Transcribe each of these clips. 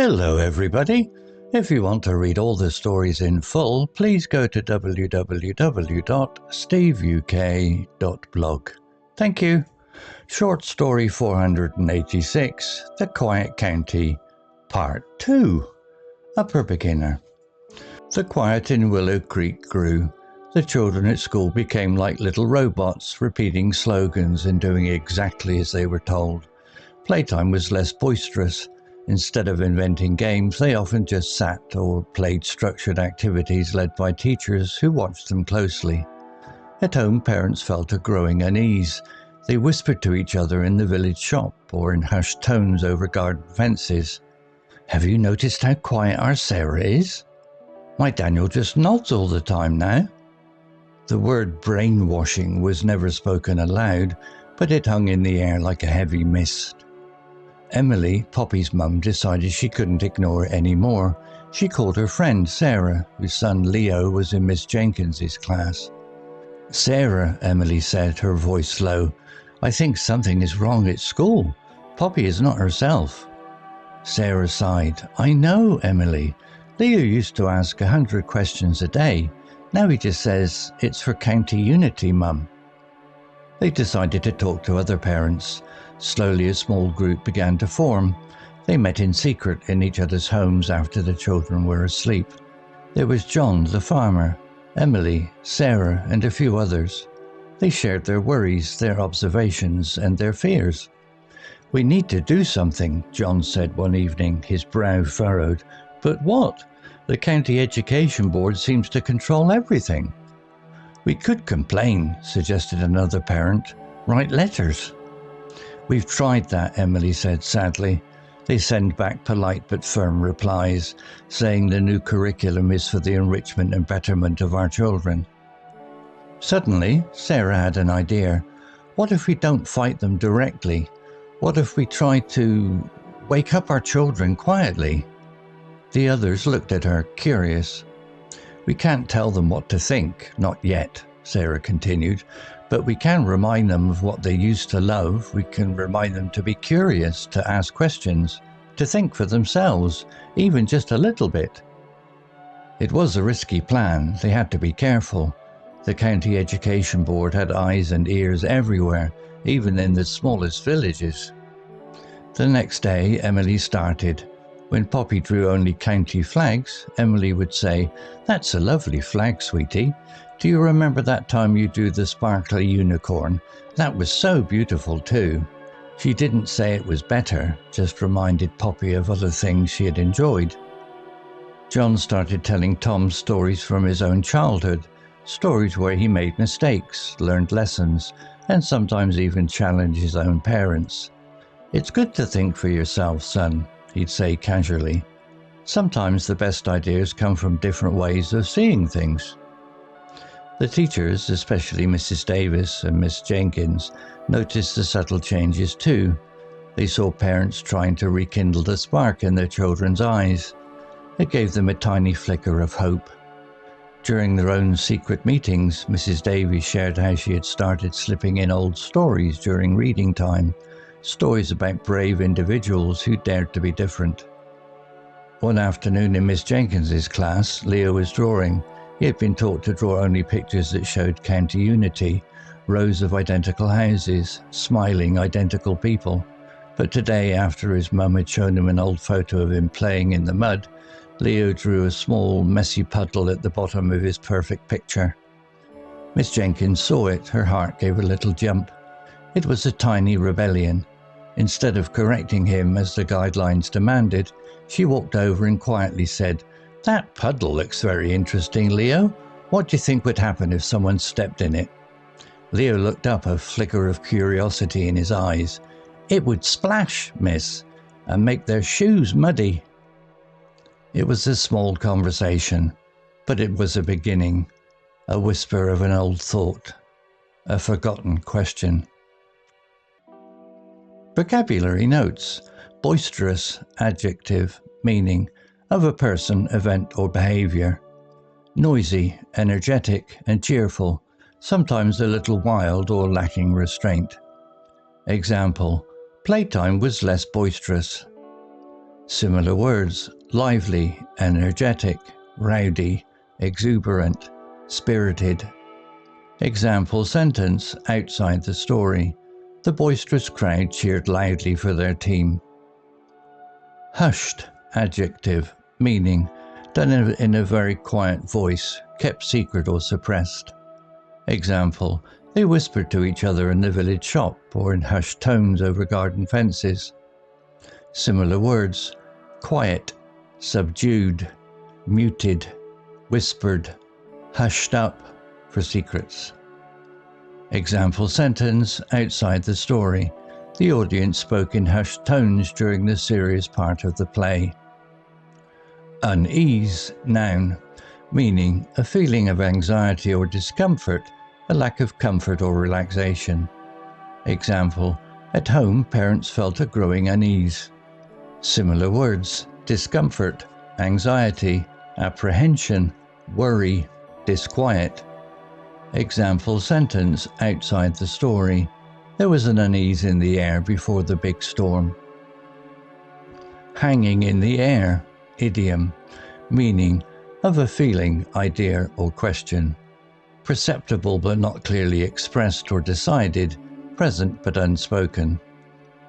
Hello everybody! If you want to read all the stories in full, please go to www.steveuk.blog. Thank you. Short story 486, The Quiet County, Part 2. A Per Beginner. The quiet in Willow Creek grew. The children at school became like little robots, repeating slogans and doing exactly as they were told. Playtime was less boisterous. Instead of inventing games, they often just sat or played structured activities led by teachers who watched them closely. At home, parents felt a growing unease. They whispered to each other in the village shop or in hushed tones over garden fences. "Have you noticed how quiet our Sarah is? My Daniel just nods all the time now." The word brainwashing was never spoken aloud, but it hung in the air like a heavy mist. Emily, Poppy's mum, decided she couldn't ignore it anymore. She called her friend Sarah, whose son Leo was in Miss Jenkins' class. "Sarah," Emily said, her voice low, "I think something is wrong at school. Poppy is not herself." Sarah sighed. "I know, Emily. Leo used to ask 100 questions a day. Now he just says it's for county unity, Mum." They decided to talk to other parents. Slowly a small group began to form. They met in secret in each other's homes after the children were asleep. There was John, the farmer, Emily, Sarah, and a few others. They shared their worries, their observations, and their fears. "We need to do something," John said one evening, his brow furrowed. "But what? The county education board seems to control everything." "We could complain," suggested another parent. "Write letters." "We've tried that," Emily said sadly. "They send back polite but firm replies, saying the new curriculum is for the enrichment and betterment of our children." Suddenly, Sarah had an idea. "What if we don't fight them directly? What if we try to wake up our children quietly?" The others looked at her, curious. "We can't tell them what to think, not yet," Sarah continued, "but we can remind them of what they used to love. We can remind them to be curious, to ask questions, to think for themselves, even just a little bit." It was a risky plan. They had to be careful. The county education board had eyes and ears everywhere, even in the smallest villages. The next day, Emily started. When Poppy drew only county flags, Emily would say, "That's a lovely flag, sweetie. Do you remember that time you drew the sparkly unicorn? That was so beautiful too." She didn't say it was better, just reminded Poppy of other things she had enjoyed. John started telling Tom stories from his own childhood, stories where he made mistakes, learned lessons, and sometimes even challenged his own parents. "It's good to think for yourself, son," he'd say casually. "Sometimes the best ideas come from different ways of seeing things." The teachers, especially Mrs. Davis and Miss Jenkins, noticed the subtle changes too. They saw parents trying to rekindle the spark in their children's eyes. It gave them a tiny flicker of hope. During their own secret meetings, Mrs. Davies shared how she had started slipping in old stories during reading time, stories about brave individuals who dared to be different. One afternoon in Miss Jenkins's class, Leo was drawing. He had been taught to draw only pictures that showed county unity, rows of identical houses, smiling identical people. But today, after his mum had shown him an old photo of him playing in the mud, Leo drew a small, messy puddle at the bottom of his perfect picture. Miss Jenkins saw it. Her heart gave a little jump. It was a tiny rebellion. Instead of correcting him as the guidelines demanded, she walked over and quietly said, "That puddle looks very interesting, Leo. What do you think would happen if someone stepped in it?" Leo looked up, a flicker of curiosity in his eyes. "It would splash, miss, and make their shoes muddy." It was a small conversation, but it was a beginning, a whisper of an old thought, a forgotten question. Vocabulary notes: boisterous, adjective, meaning, of a person, event, or behavior. Noisy, energetic, and cheerful, sometimes a little wild or lacking restraint. Example: Playtime was less boisterous. Similar words: lively, energetic, rowdy, exuberant, spirited. Example sentence outside the story. The boisterous crowd cheered loudly for their team. Hushed, adjective, meaning done in a very quiet voice, kept secret or suppressed. Example, they whispered to each other in the village shop or in hushed tones over garden fences. Similar words: quiet, subdued, muted, whispered, hushed up for secrets. Example sentence outside the story. The audience spoke in hushed tones during the serious part of the play. Unease, noun, meaning a feeling of anxiety or discomfort, a lack of comfort or relaxation. Example, at home parents felt a growing unease. Similar words: discomfort, anxiety, apprehension, worry, disquiet. Example sentence outside the story. There was an unease in the air before the big storm. Hanging in the air, idiom, meaning of a feeling, idea or question. Perceptible but not clearly expressed or decided, present but unspoken.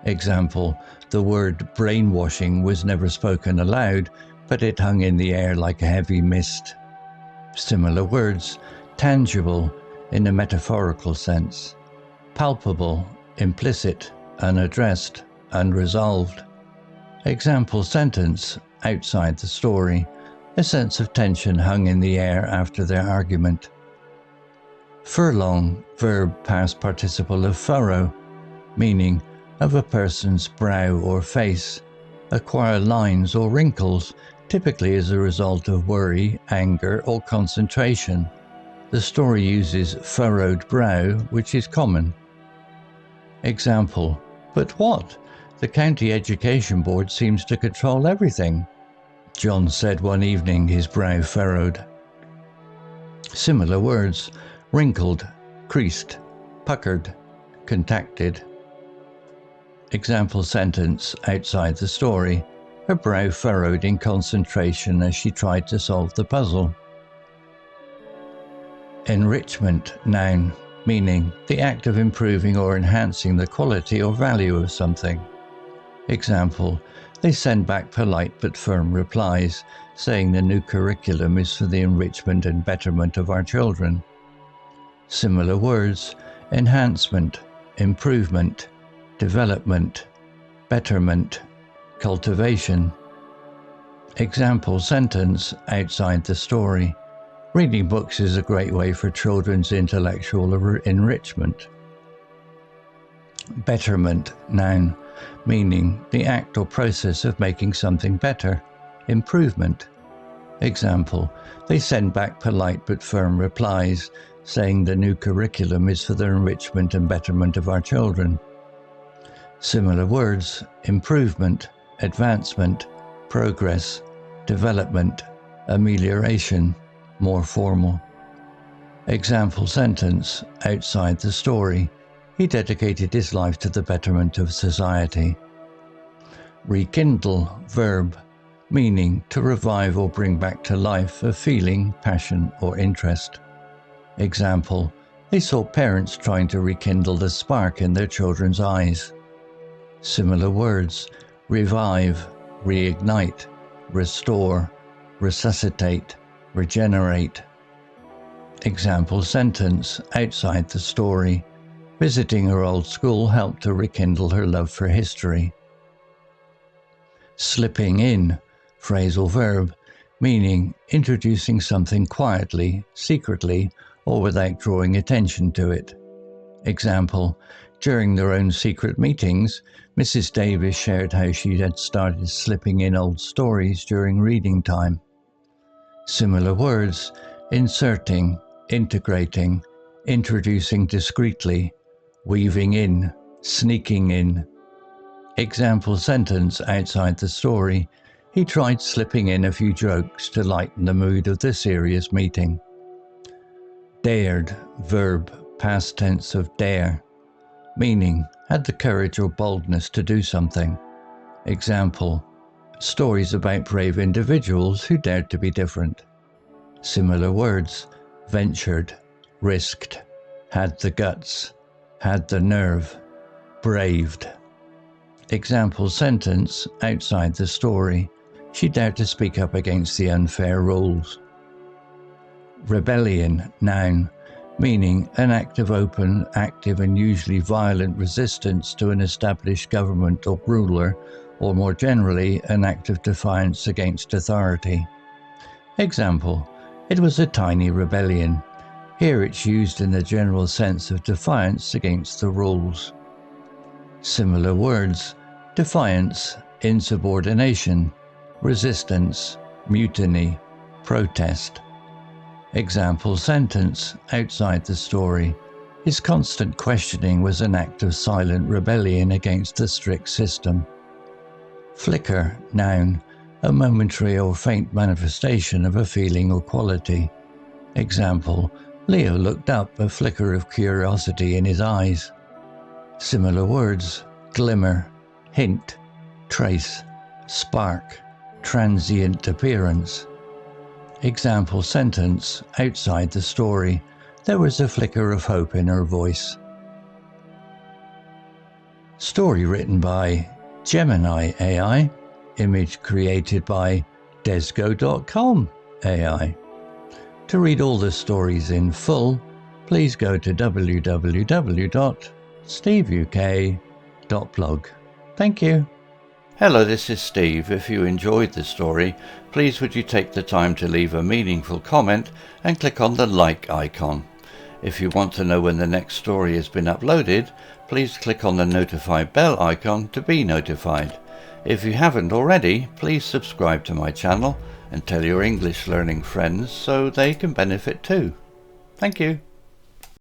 Example, the word brainwashing was never spoken aloud, but it hung in the air like a heavy mist. Similar words: tangible in a metaphorical sense, palpable, implicit, unaddressed, unresolved. Example sentence outside the story. A sense of tension hung in the air after their argument. Furlong, verb past participle of furrow, meaning of a person's brow or face, acquire lines or wrinkles, typically as a result of worry, anger, or concentration. The story uses furrowed brow, which is common. Example, but what? The county education board seems to control everything, John said one evening, his brow furrowed. Similar words: wrinkled, creased, puckered, contacted. Example sentence outside the story. Her brow furrowed in concentration as she tried to solve the puzzle. Enrichment, noun, meaning the act of improving or enhancing the quality or value of something. Example, they send back polite but firm replies, saying the new curriculum is for the enrichment and betterment of our children. Similar words: enhancement, improvement, development, betterment, cultivation. Example sentence outside the story. Reading books is a great way for children's intellectual enrichment. Betterment, noun, meaning the act or process of making something better, improvement. Example, they send back polite but firm replies, saying the new curriculum is for the enrichment and betterment of our children. Similar words: improvement, advancement, progress, development, amelioration, more formal. Example sentence outside the story. He dedicated his life to the betterment of society. Rekindle, verb, meaning to revive or bring back to life a feeling, passion, or interest. Example, they saw parents trying to rekindle the spark in their children's eyes. Similar words: revive, reignite, restore, resuscitate, regenerate. Example sentence outside the story. Visiting her old school helped to rekindle her love for history. Slipping in, phrasal verb, meaning introducing something quietly, secretly, or without drawing attention to it. Example, during their own secret meetings, Mrs. Davis shared how she had started slipping in old stories during reading time. Similar words: inserting, integrating, introducing discreetly, weaving in, sneaking in. Example sentence outside the story. He tried slipping in a few jokes to lighten the mood of the serious meeting. Dared, verb, past tense of dare, meaning had the courage or boldness to do something. Example, stories about brave individuals who dared to be different. Similar words: ventured, risked, had the guts, had the nerve, braved. Example sentence outside the story: she dared to speak up against the unfair rules. Rebellion, noun, meaning an act of open, active and usually violent resistance to an established government or ruler, or more generally, an act of defiance against authority. Example: it was a tiny rebellion. Here it's used in the general sense of defiance against the rules. Similar words: defiance, insubordination, resistance, mutiny, protest. Example sentence outside the story: his constant questioning was an act of silent rebellion against the strict system. Flicker, noun, a momentary or faint manifestation of a feeling or quality. Example: Leo looked up, a flicker of curiosity in his eyes. Similar words: glimmer, hint, trace, spark, transient appearance. Example sentence outside the story: there was a flicker of hope in her voice. Story written by Gemini AI. Image created by Desgo.com AI. To read all the stories in full, please go to www.steveuk.blog. Thank you. Hello, this is Steve. If you enjoyed the story, please would you take the time to leave a meaningful comment and click on the like icon. If you want to know when the next story has been uploaded, please click on the notify bell icon to be notified. If you haven't already, please subscribe to my channel and tell your English learning friends so they can benefit too. Thank you.